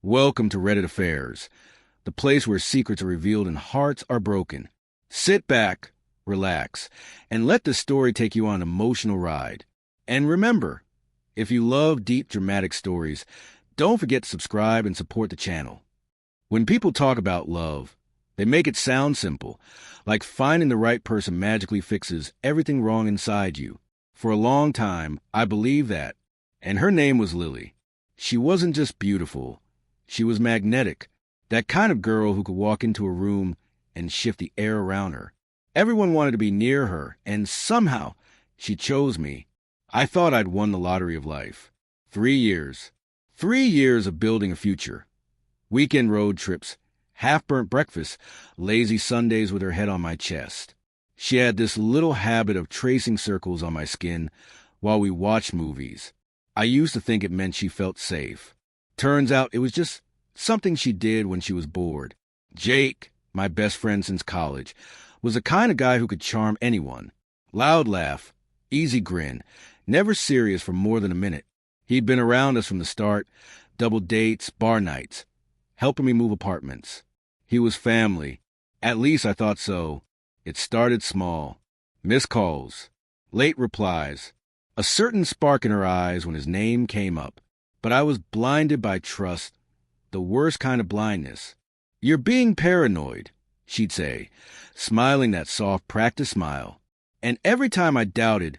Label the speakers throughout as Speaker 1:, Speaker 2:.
Speaker 1: Welcome to Reddit Affairs, the place where secrets are revealed and hearts are broken. Sit back, relax, and let this story take you on an emotional ride. And remember, if you love deep, dramatic stories, don't forget to subscribe and support the channel. When people talk about love, they make it sound simple, like finding the right person magically fixes everything wrong inside you. For a long time, I believed that, and her name was Lily. She wasn't just beautiful. She was magnetic, that kind of girl who could walk into a room and shift the air around her. Everyone wanted to be near her, and somehow she chose me. I thought I'd won the lottery of life. 3 years. 3 years of building a future. Weekend road trips, half-burnt breakfast, lazy Sundays with her head on my chest. She had this little habit of tracing circles on my skin while we watched movies. I used to think it meant she felt safe. Turns out it was just something she did when she was bored. Jake, my best friend since college, was the kind of guy who could charm anyone. Loud laugh, easy grin, never serious for more than a minute. He'd been around us from the start, double dates, bar nights, helping me move apartments. He was family. At least I thought so. It started small. Missed calls, late replies, a certain spark in her eyes when his name came up. But I was blinded by trust, the worst kind of blindness. "You're being paranoid," she'd say, smiling that soft practice smile. And every time I doubted,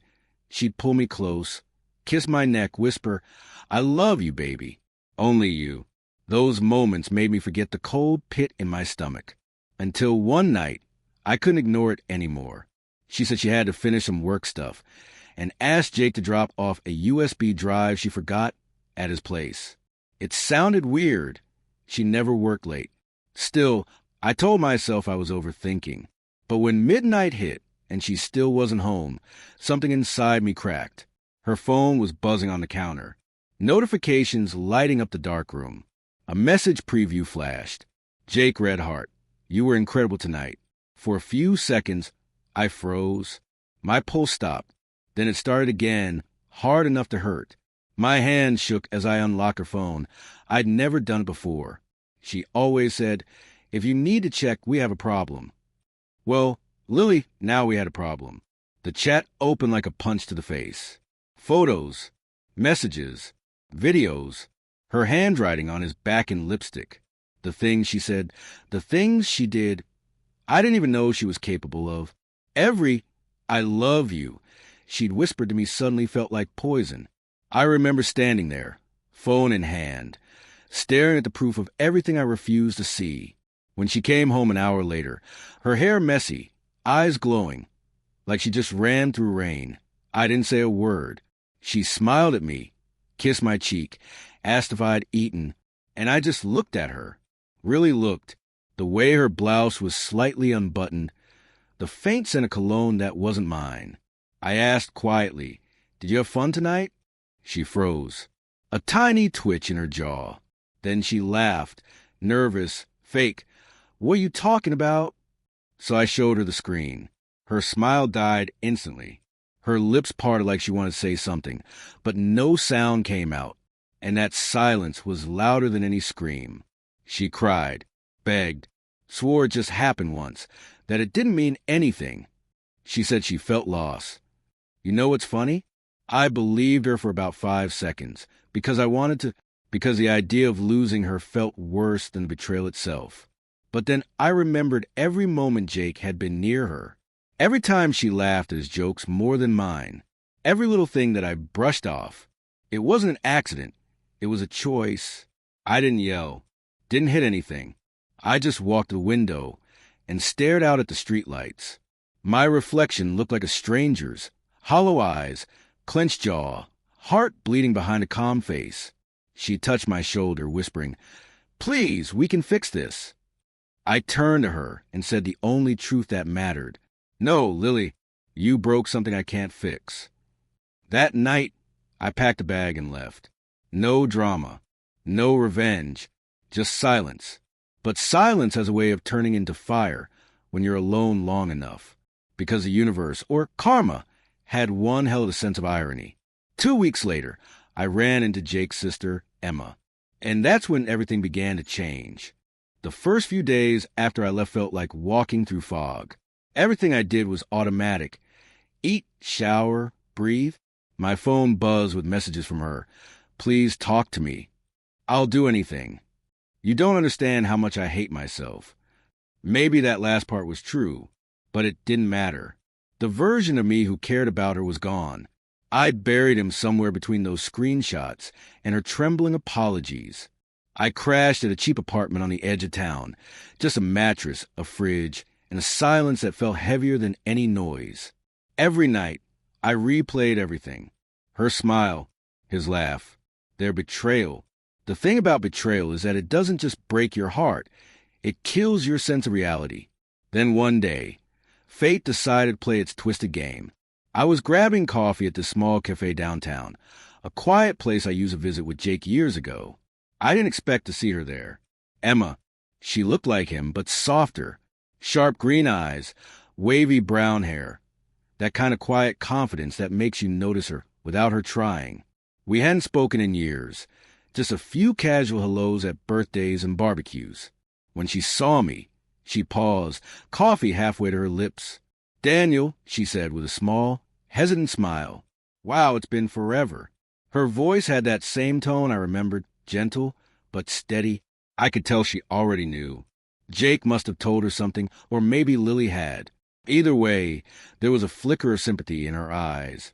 Speaker 1: she'd pull me close, kiss my neck, whisper, "I love you, baby. Only you." Those moments made me forget the cold pit in my stomach. Until one night, I couldn't ignore it anymore. She said she had to finish some work stuff and asked Jake to drop off a USB drive she forgot at his place. It sounded weird. She never worked late. Still, I told myself I was overthinking. But when midnight hit and she still wasn't home, something inside me cracked. Her phone was buzzing on the counter. Notifications lighting up the darkroom. A message preview flashed. "Jake Redheart, you were incredible tonight." For a few seconds, I froze. My pulse stopped. Then it started again, hard enough to hurt. My hand shook as I unlocked her phone. I'd never done it before. She always said, "If you need to check, we have a problem." Well, Lily, now we had a problem. The chat opened like a punch to the face. Photos, messages, videos, her handwriting on his back in lipstick. The things she said, the things she did, I didn't even know she was capable of. Every "I love you" she'd whispered to me suddenly felt like poison. I remember standing there, phone in hand, staring at the proof of everything I refused to see. When she came home an hour later, her hair messy, eyes glowing, like she just ran through rain. I didn't say a word. She smiled at me, kissed my cheek, asked if I'd eaten, and I just looked at her. Really looked. The way her blouse was slightly unbuttoned, the faint scent of cologne that wasn't mine. I asked quietly, "Did you have fun tonight?" She froze, a tiny twitch in her jaw. Then she laughed, nervous, fake. "What are you talking about?" So I showed her the screen. Her smile died instantly. Her lips parted like she wanted to say something, but no sound came out, and that silence was louder than any scream. She cried, begged, swore it just happened once, that it didn't mean anything. She said she felt lost. You know what's funny? I believed her for about 5 seconds, because because the idea of losing her felt worse than the betrayal itself. But then I remembered every moment Jake had been near her. Every time she laughed at his jokes more than mine. Every little thing that I brushed off. It wasn't an accident. It was a choice. I didn't yell. Didn't hit anything. I just walked to the window and stared out at the streetlights. My reflection looked like a stranger's. Hollow eyes, clenched jaw, heart bleeding behind a calm face. She touched my shoulder, whispering, "Please, we can fix this." I turned to her and said the only truth that mattered. "No, Lily, you broke something I can't fix." That night, I packed a bag and left. No drama, no revenge, just silence. But silence has a way of turning into fire when you're alone long enough, because the universe, or karma, had one hell of a sense of irony. 2 weeks later, I ran into Jake's sister, Emma. And that's when everything began to change. The first few days after I left felt like walking through fog. Everything I did was automatic. Eat, shower, breathe. My phone buzzed with messages from her. Please talk to me. I'll do anything. You don't understand how much I hate myself. Maybe that last part was true, but it didn't matter. The version of me who cared about her was gone. I'd buried him somewhere between those screenshots and her trembling apologies. I crashed at a cheap apartment on the edge of town. Just a mattress, a fridge, and a silence that felt heavier than any noise. Every night, I replayed everything. Her smile, his laugh, their betrayal. The thing about betrayal is that it doesn't just break your heart. It kills your sense of reality. Then one day, fate decided to play its twisted game. I was grabbing coffee at this small cafe downtown, a quiet place I used to visit with Jake years ago. I didn't expect to see her there. Emma. She looked like him, but softer. Sharp green eyes, wavy brown hair. That kind of quiet confidence that makes you notice her without her trying. We hadn't spoken in years, just a few casual hellos at birthdays and barbecues. When she saw me, she paused, coffee halfway to her lips. Daniel, she said with a small, hesitant smile. Wow, it's been forever. Her voice had that same tone I remembered, gentle but steady. I could tell she already knew. Jake must have told her something, or maybe Lily had. Either way, there was a flicker of sympathy in her eyes.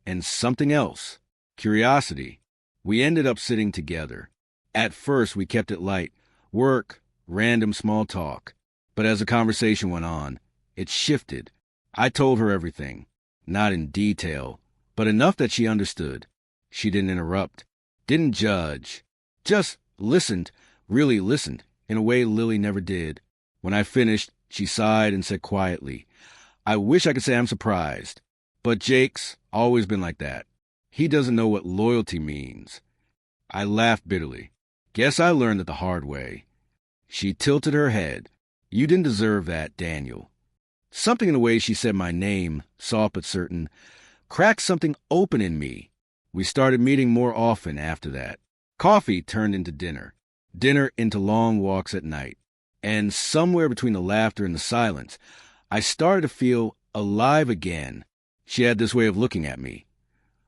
Speaker 1: And something else. Curiosity. We ended up sitting together. At first, we kept it light. Work, random small talk. But as the conversation went on, it shifted. I told her everything. Not in detail, but enough that she understood. She didn't interrupt, didn't judge. Just listened, really listened, in a way Lily never did. When I finished, she sighed and said quietly, I wish I could say I'm surprised, but Jake's always been like that. He doesn't know what loyalty means. I laughed bitterly. Guess I learned it the hard way. She tilted her head. You didn't deserve that, Daniel. Something in the way she said my name, soft but certain, cracked something open in me. We started meeting more often after that. Coffee turned into dinner. Dinner into long walks at night. And somewhere between the laughter and the silence, I started to feel alive again. She had this way of looking at me,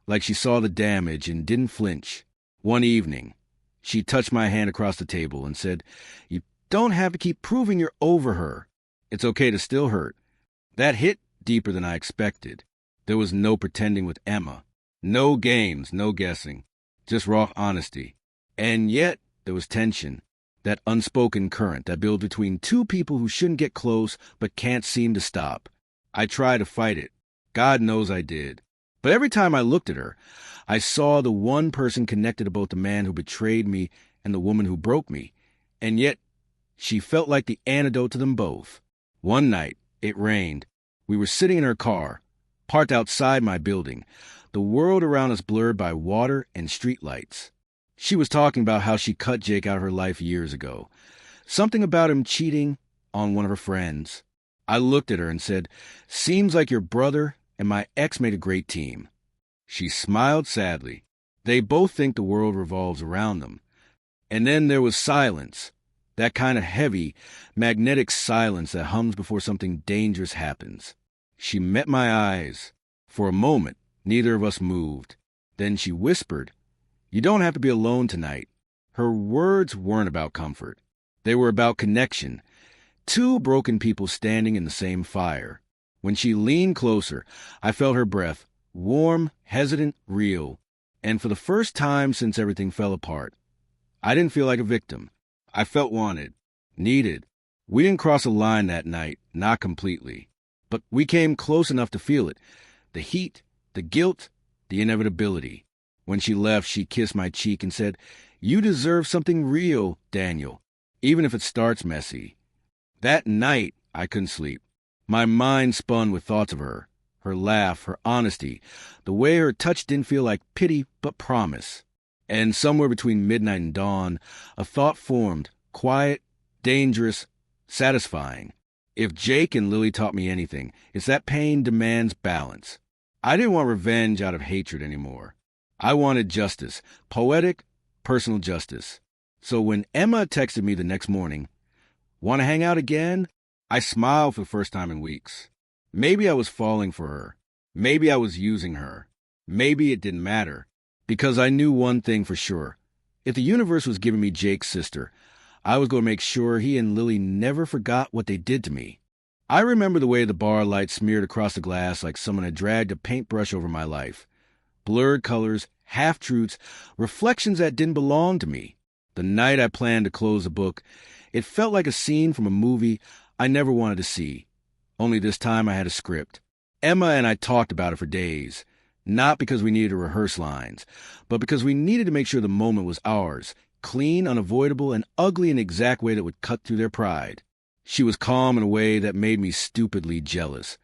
Speaker 1: like she saw the damage and didn't flinch. One evening, she touched my hand across the table and said, You don't have to keep proving you're over her. It's okay to still hurt. That hit deeper than I expected. There was no pretending with Emma. No games, no guessing. Just raw honesty. And yet, there was tension. That unspoken current that builds between two people who shouldn't get close but can't seem to stop. I tried to fight it. God knows I did. But every time I looked at her, I saw the one person connected to both the man who betrayed me and the woman who broke me. And yet, she felt like the antidote to them both. One night, it rained. We were sitting in her car, parked outside my building, the world around us blurred by water and streetlights. She was talking about how she cut Jake out of her life years ago. Something about him cheating on one of her friends. I looked at her and said, Seems like your brother and my ex made a great team. She smiled sadly. They both think the world revolves around them. And then there was silence. That kind of heavy, magnetic silence that hums before something dangerous happens. She met my eyes. For a moment, neither of us moved. Then she whispered, You don't have to be alone tonight. Her words weren't about comfort. They were about connection. Two broken people standing in the same fire. When she leaned closer, I felt her breath, warm, hesitant, real. And for the first time since everything fell apart, I didn't feel like a victim. I felt wanted, needed. We didn't cross a line that night, not completely. But we came close enough to feel it. The heat, the guilt, the inevitability. When she left, she kissed my cheek and said, You deserve something real, Daniel, even if it starts messy. That night, I couldn't sleep. My mind spun with thoughts of her laugh, her honesty, the way her touch didn't feel like pity but promise. And somewhere between midnight and dawn, a thought formed, quiet, dangerous, satisfying. If Jake and Lily taught me anything, it's that pain demands balance. I didn't want revenge out of hatred anymore. I wanted justice, poetic, personal justice. So when Emma texted me the next morning, "Want to hang out again?" I smiled for the first time in weeks. Maybe I was falling for her. Maybe I was using her. Maybe it didn't matter. Because I knew one thing for sure. If the universe was giving me Jake's sister, I was going to make sure he and Lily never forgot what they did to me. I remember the way the bar light smeared across the glass like someone had dragged a paintbrush over my life. Blurred colors, half-truths, reflections that didn't belong to me. The night I planned to close the book, it felt like a scene from a movie I never wanted to see. Only this time I had a script. Emma and I talked about it for days. Not because we needed to rehearse lines, but because we needed to make sure the moment was ours, clean, unavoidable, and ugly in the exact way that would cut through their pride. She was calm in a way that made me stupidly jealous.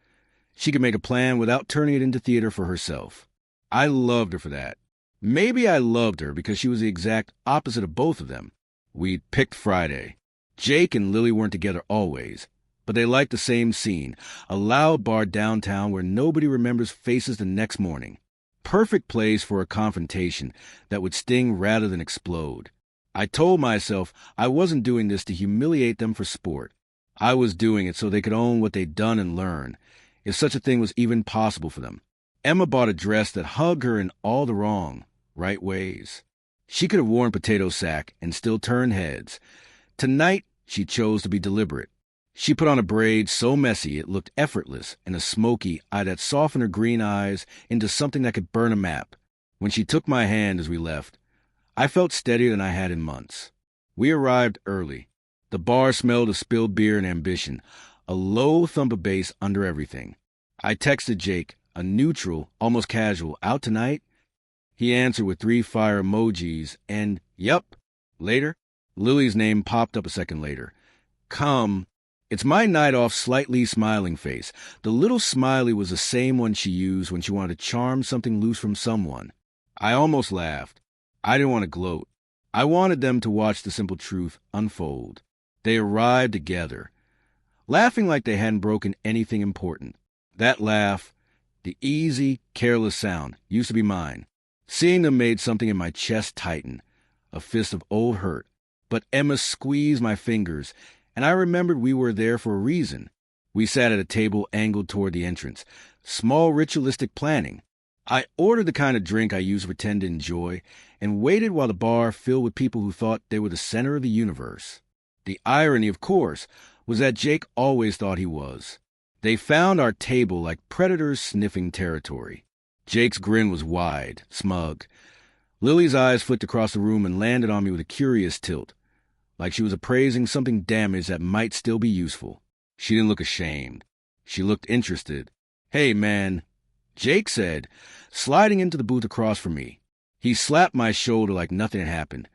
Speaker 1: She could make a plan without turning it into theater for herself. I loved her for that. Maybe I loved her because she was the exact opposite of both of them. We'd picked Friday. Jake and Lily weren't together always, but they liked the same scene, a loud bar downtown where nobody remembers faces the next morning. Perfect place for a confrontation that would sting rather than explode. I told myself I wasn't doing this to humiliate them for sport. I was doing it so they could own what they'd done and learn, if such a thing was even possible for them. Emma bought a dress that hugged her in all the wrong, right ways. She could have worn potato sack and still turned heads. Tonight, she chose to be deliberate. She put on a braid so messy it looked effortless and a smoky eye that softened her green eyes into something that could burn a map. When she took my hand as we left, I felt steadier than I had in months. We arrived early. The bar smelled of spilled beer and ambition, a low thump of bass under everything. I texted Jake, a neutral, almost casual, "Out tonight?" He answered with 3 fire emojis and, "Yup." Later, Lily's name popped up a second later. "Come." It's my night off slightly smiling face. The little smiley was the same one she used when she wanted to charm something loose from someone. I almost laughed. I didn't want to gloat. I wanted them to watch the simple truth unfold. They arrived together, laughing like they hadn't broken anything important. That laugh, the easy, careless sound, used to be mine. Seeing them made something in my chest tighten, a fist of old hurt. But Emma squeezed my fingers, and I remembered we were there for a reason. We sat at a table angled toward the entrance. Small ritualistic planning. I ordered the kind of drink I used to pretend to enjoy, and waited while the bar filled with people who thought they were the center of the universe. The irony, of course, was that Jake always thought he was. They found our table like predators sniffing territory. Jake's grin was wide, smug. Lily's eyes flicked across the room and landed on me with a curious tilt, like she was appraising something damaged that might still be useful. She didn't look ashamed. She looked interested. "Hey, man," Jake said, sliding into the booth across from me. He slapped my shoulder like nothing had happened.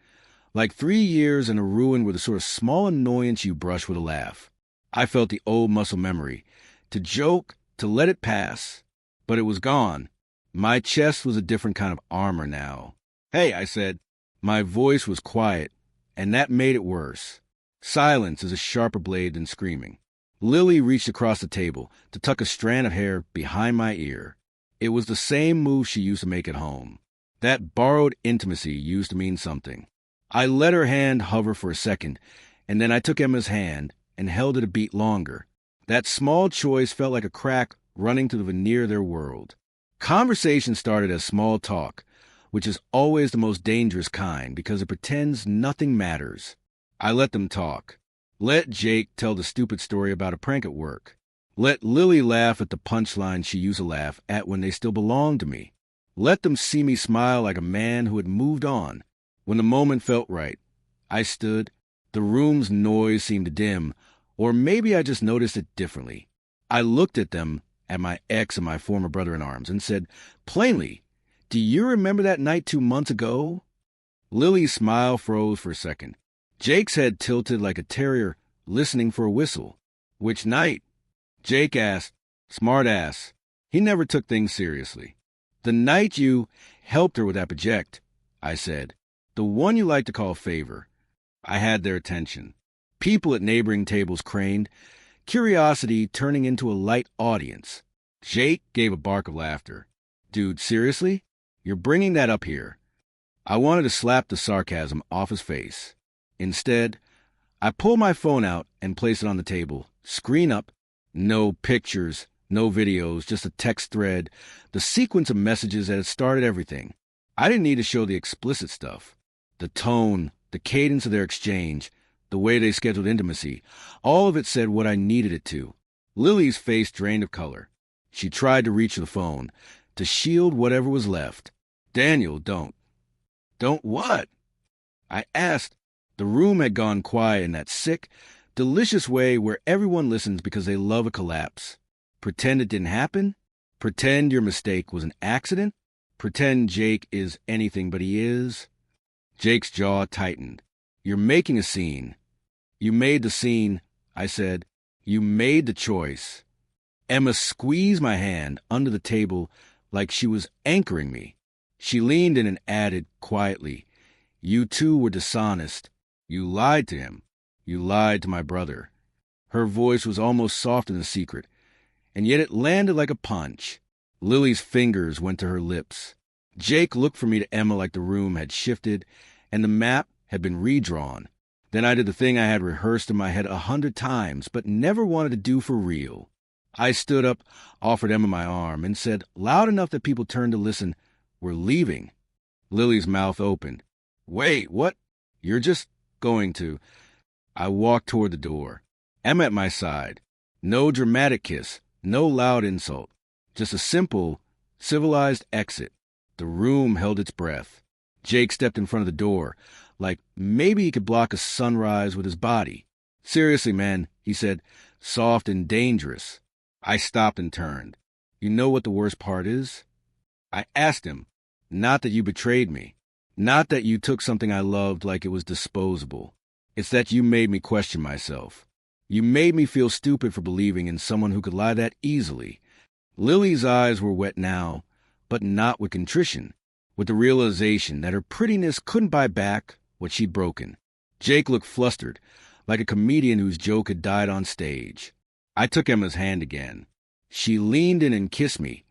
Speaker 1: Like 3 years in a ruin were the sort of small annoyance you brush with a laugh. I felt the old muscle memory. To joke, to let it pass. But it was gone. My chest was a different kind of armor now. "Hey," I said. My voice was quiet, and that made it worse. Silence is a sharper blade than screaming. Lily reached across the table to tuck a strand of hair behind my ear. It was the same move she used to make at home. That borrowed intimacy used to mean something. I let her hand hover for a second, and then I took Emma's hand and held it a beat longer. That small choice felt like a crack running through the veneer of their world. Conversation started as small talk, which is always the most dangerous kind because it pretends nothing matters. I let them talk. Let Jake tell the stupid story about a prank at work. Let Lily laugh at the punchline she used to laugh at when they still belonged to me. Let them see me smile like a man who had moved on. When the moment felt right, I stood. The room's noise seemed to dim, or maybe I just noticed it differently. I looked at them, at my ex and my former brother-in-arms, and said, plainly, "Do you remember that night 2 months ago?" Lily's smile froze for a second. Jake's head tilted like a terrier listening for a whistle. "Which night?" Jake asked. Smart ass. He never took things seriously. "The night you helped her with that project," I said. "The one you like to call favor." I had their attention. People at neighboring tables craned, curiosity turning into a light audience. Jake gave a bark of laughter. "Dude, seriously? You're bringing that up here?" I wanted to slap the sarcasm off his face. Instead, I pulled my phone out and placed it on the table, screen up, no pictures, no videos, just a text thread, the sequence of messages that had started everything. I didn't need to show the explicit stuff. The tone, the cadence of their exchange, the way they scheduled intimacy, all of it said what I needed it to. Lily's face drained of color. She tried to reach the phone, to shield whatever was left. Daniel, don't. Don't what? I asked. The room had gone quiet in that sick, delicious way where everyone listens because they love a collapse. Pretend it didn't happen? Pretend your mistake was an accident? Pretend Jake is anything but he is? Jake's jaw tightened. You're making a scene. You made the scene, I said. You made the choice. Emma squeezed my hand under the table like she was anchoring me. She leaned in and added quietly, You too were dishonest. You lied to him. You lied to my brother. Her voice was almost soft in the secret, and yet it landed like a punch. Lily's fingers went to her lips. Jake looked from me to Emma like the room had shifted and the map had been redrawn. Then I did the thing I had rehearsed in my head 100 times, but never wanted to do for real. I stood up, offered Emma my arm, and said, loud enough that people turned to listen, We're leaving. Lily's mouth opened. Wait, what? You're just going to... I walked toward the door. Emma at my side. No dramatic kiss, no loud insult. Just a simple, civilized exit. The room held its breath. Jake stepped in front of the door, like maybe he could block a sunrise with his body. Seriously, man, he said, soft and dangerous. I stopped and turned. You know what the worst part is? I asked him. Not that you betrayed me. Not that you took something I loved like it was disposable. It's that you made me question myself. You made me feel stupid for believing in someone who could lie that easily. Lily's eyes were wet now, but not with contrition, with the realization that her prettiness couldn't buy back what she'd broken. Jake looked flustered, like a comedian whose joke had died on stage. I took Emma's hand again. She leaned in and kissed me,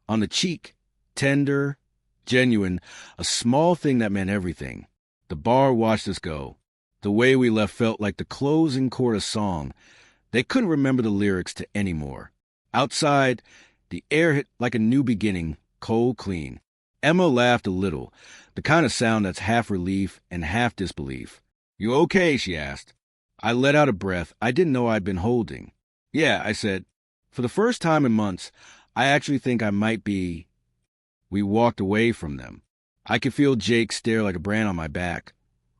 Speaker 1: on the cheek, tender, genuine, a small thing that meant everything. The bar watched us go. The way we left felt like the closing chorus song. They couldn't remember the lyrics to any more. Outside, the air hit like a new beginning, cold clean. Emma laughed a little, the kind of sound that's half relief and half disbelief. You okay? She asked. I let out a breath I didn't know I'd been holding. Yeah, I said. For the first time in months, I actually think I might be... We walked away from them. I could feel Jake stare like a brand on my back.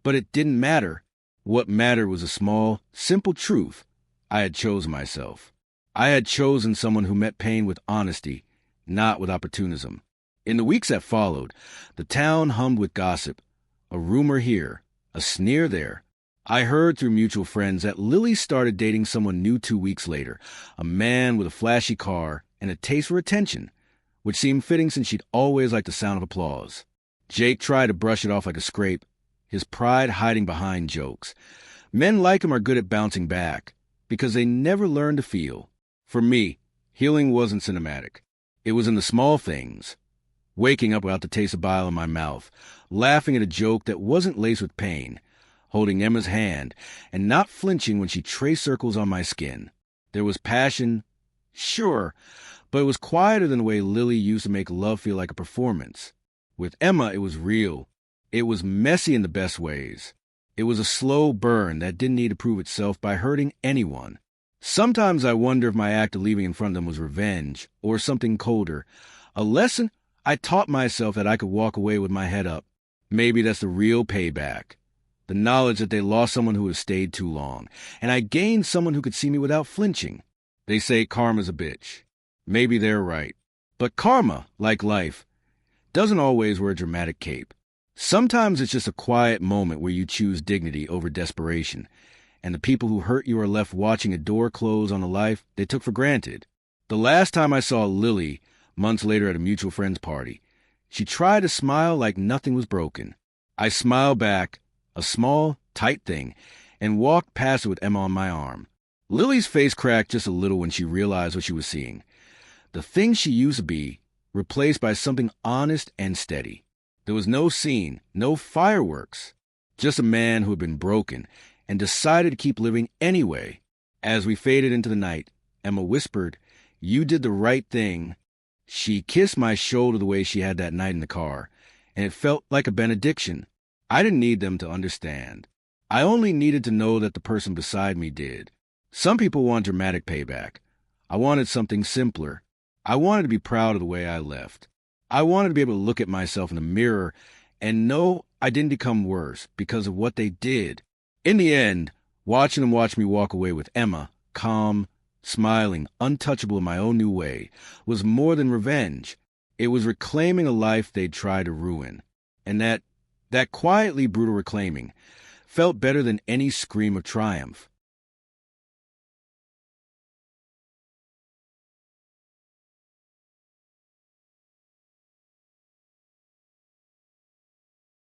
Speaker 1: But it didn't matter. What mattered was a small, simple truth. I had chosen myself. I had chosen someone who met pain with honesty, not with opportunism. In the weeks that followed, the town hummed with gossip. A rumor here, a sneer there. I heard through mutual friends that Lily started dating someone new 2 weeks later, a man with a flashy car and a taste for attention, which seemed fitting since she'd always liked the sound of applause. Jake tried to brush it off like a scrape, his pride hiding behind jokes. Men like him are good at bouncing back, because they never learn to feel. For me, healing wasn't cinematic. It was in the small things. Waking up without the taste of bile in my mouth, laughing at a joke that wasn't laced with pain, holding Emma's hand, and not flinching when she traced circles on my skin. There was passion, sure, but it was quieter than the way Lily used to make love feel like a performance. With Emma, it was real. It was messy in the best ways. It was a slow burn that didn't need to prove itself by hurting anyone. Sometimes I wonder if my act of leaving in front of them was revenge or something colder. A lesson I taught myself that I could walk away with my head up. Maybe that's the real payback. The knowledge that they lost someone who had stayed too long, and I gained someone who could see me without flinching. They say karma's a bitch. Maybe they're right. But karma, like life, doesn't always wear a dramatic cape. Sometimes it's just a quiet moment where you choose dignity over desperation, and the people who hurt you are left watching a door close on a life they took for granted. The last time I saw Lily, months later at a mutual friend's party, she tried to smile like nothing was broken. I smiled back, a small, tight thing, and walked past her with Emma on my arm. Lily's face cracked just a little when she realized what she was seeing. The thing she used to be, replaced by something honest and steady. There was no scene, no fireworks, just a man who had been broken and decided to keep living anyway. As we faded into the night, Emma whispered, "You did the right thing." She kissed my shoulder the way she had that night in the car, and it felt like a benediction. I didn't need them to understand. I only needed to know that the person beside me did. Some people want dramatic payback. I wanted something simpler. I wanted to be proud of the way I left. I wanted to be able to look at myself in the mirror and know I didn't become worse because of what they did. In the end, watching them watch me walk away with Emma, calm, smiling, untouchable in my own new way, was more than revenge. It was reclaiming a life they'd tried to ruin. And that quietly brutal reclaiming felt better than any scream of triumph.